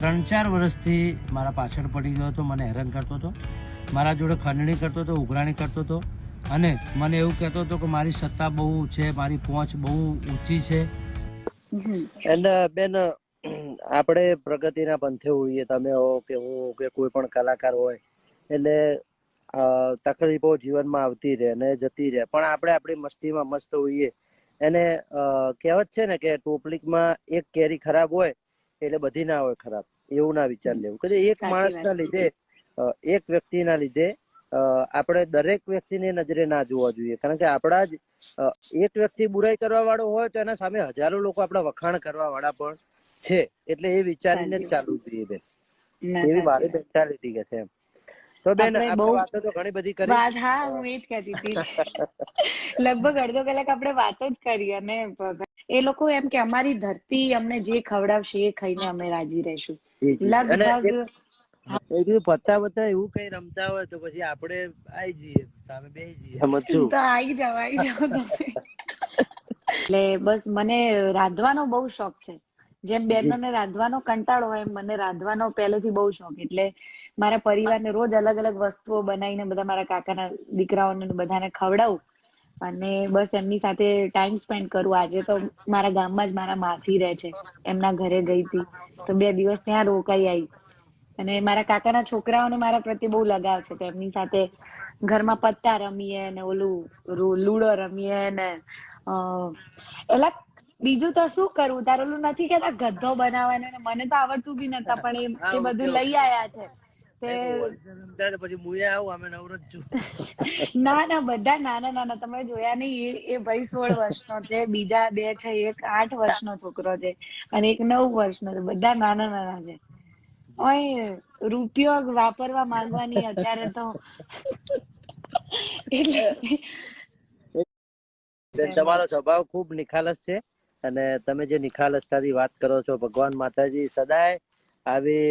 3-4 વર્ષથી મારા પાછળ પડી ગયો હતો, મને હેરાન કરતો હતો, મારા જોડે ખંડણી કરતો હતો, ઉઘરાણી કરતો હતો અને મને એવું કહેતો હતો કે મારી સત્તા બહુ છે, મારી પહોંચ બહુ ઊંચી છે. અને બેન, આપણે પ્રગતિના પંથે હોઈએ, તમે હો કે હું કે કોઈ પણ કલાકાર હોય, એટલે તકલીફો જીવનમાં આવતી રહે અને જતી રહે, પણ આપણે આપણી મસ્તીમાં મસ્ત હોઈએ. એને કહેવત છે ને કે ટોપલીમાં એક કેરી ખરાબ હોય એટલે બધી ના હોય ખરાબ, એવું ના વિચાર લેવું કે એક માણસના લીધે, એક વ્યક્તિના લીધે આપણે દરેક વ્યક્તિને નજરે ના જોવા જોઈએ. કારણ કે આપણા જ એક વ્યક્તિ બુરાઈ કરવા વાળો હોય તો એના સામે હજારો લોકો આપણા વખાણ કરવા વાળા પણ છે, એટલે એ વિચારીને જ ચાલવું જોઈએ બેન. એવી મારી મેન્ટાલિટી કે છે એમ. તો બેન, આપણે વાતો તો ઘણી બધી કરી. હા, હું એ જ કહેતી હતી. લગભગ અડધો કલાક આપણે વાતો જ કરી અને એ લોકો એમ કે અમારી ધરતી અમને જે ખવડાવશે એ ખાઈને અમે રાજી રહીશું. લગભગ પત્તા બત્તા એવું કઈ રમતા હોય તો પછી આપણે આવી જઈએ, સામે બેસી જઈએ. તો આવી જાઓ તમે. એટલે બસ મને રાંધવાનો બહુ શોખ છે. જેમ બહેનોને રાંધવાનો કંટાળો હોય એમ મને રાંધવાનો પહેલેથી બહુ શોખ. એટલે મારા પરિવારને રોજ અલગ અલગ વસ્તુઓ બનાવીને બધા મારા કાકાના દીકરાઓને બધાને ખવડાવું અને બસ એમની સાથે ટાઈમ સ્પેન્ડ કરું. આજે તો મારા ગામમાં જ મારા માસી રહે છે, એમના ઘરે ગઈ હતી તો 2 દિવસ ત્યાં રોકાઈ આવી. અને મારા કાકાના છોકરાઓને મારા પ્રત્યે બહુ લગાવ છે, તો એમની સાથે ઘરમાં પત્તા રમીએ ને ઓલું લૂડો રમીએ ને એલા બીજું તો શું કરવું, તાર ઓલું નથી કેતા ગધો બનાવવાનો, મને તો આવડતું બી નતા, પણ એ બધું લઈ આયા છે. ના ના, બધા નાના નાના, તમે જોયા નહીં. એ ભાઈ 16 વર્ષનો છે, બીજા 2 છે, એક 8 વર્ષનો છોકરો છે અને એક 9 વર્ષનો છે. બધા નાના નાના છે. ઓય રૂપિયો વાપરવા માંગવાની અત્યારે તો તમારો સ્વભાવ ખૂબ નિખાલસ છે અને તમે જે નિખાલસતાથી વાત કરો છો, ભગવાન માતાજી સદાય આવી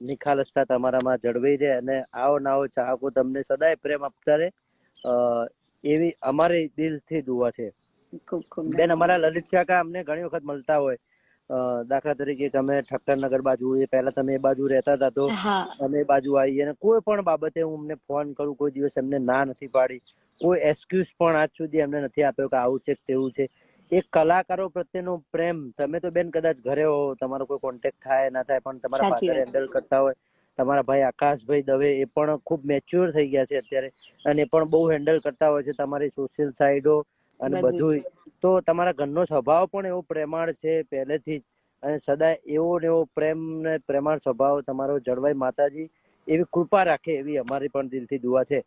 નિખાલસતા તમારામાં જળવાઈ રહે અને આવો નવો ચાહકો તમને સદાય પ્રેમ આપતા રહે, એવી અમારી દિલથી દુઆ છે. બેન, અમારા લલિત કાકા અમને ઘણી વખત મળતા હોય. દાખલા તરીકે તમે ઠક્કરનગર બાજુ, એ પહેલા તમે એ બાજુ રહેતા હતા તો અમે એ બાજુ આવીએ, અને કોઈ પણ બાબતે હું અમને ફોન કરું, કોઈ દિવસ એમને ના નથી પાડી, કોઈ એક્સક્યુઝ પણ આજ સુધી એમને નથી આપ્યો કે આવું છે તેવું છે. એક કલાકારો પ્રત્યેનો પ્રેમ, તમે તો બેન કદાચ ઘરે હો, તમારો કોઈ કોન્ટેક્ટ થાય ના થાય, પણ તમારા ફાધર હેન્ડલ કરતા હોય, તમારા ભાઈ આકાશભાઈ દવે એ પણ ખૂબ મેચ્યોર થઈ ગયા છે અત્યારે અને એ પણ બહુ હેન્ડલ કરતા હોય છે તમારી સોશિયલ સાઈડો અને બધું. તો તમારા ઘરનો સ્વભાવ પણ એવો પ્રેમાળ છે પહેલેથી જ, અને સદાય એવો ને એવો પ્રેમ ને પ્રેમાળ સ્વભાવ તમારો જળવાય, માતાજી એવી કૃપા રાખે, એવી અમારી પણ દિલથી દુઆ છે.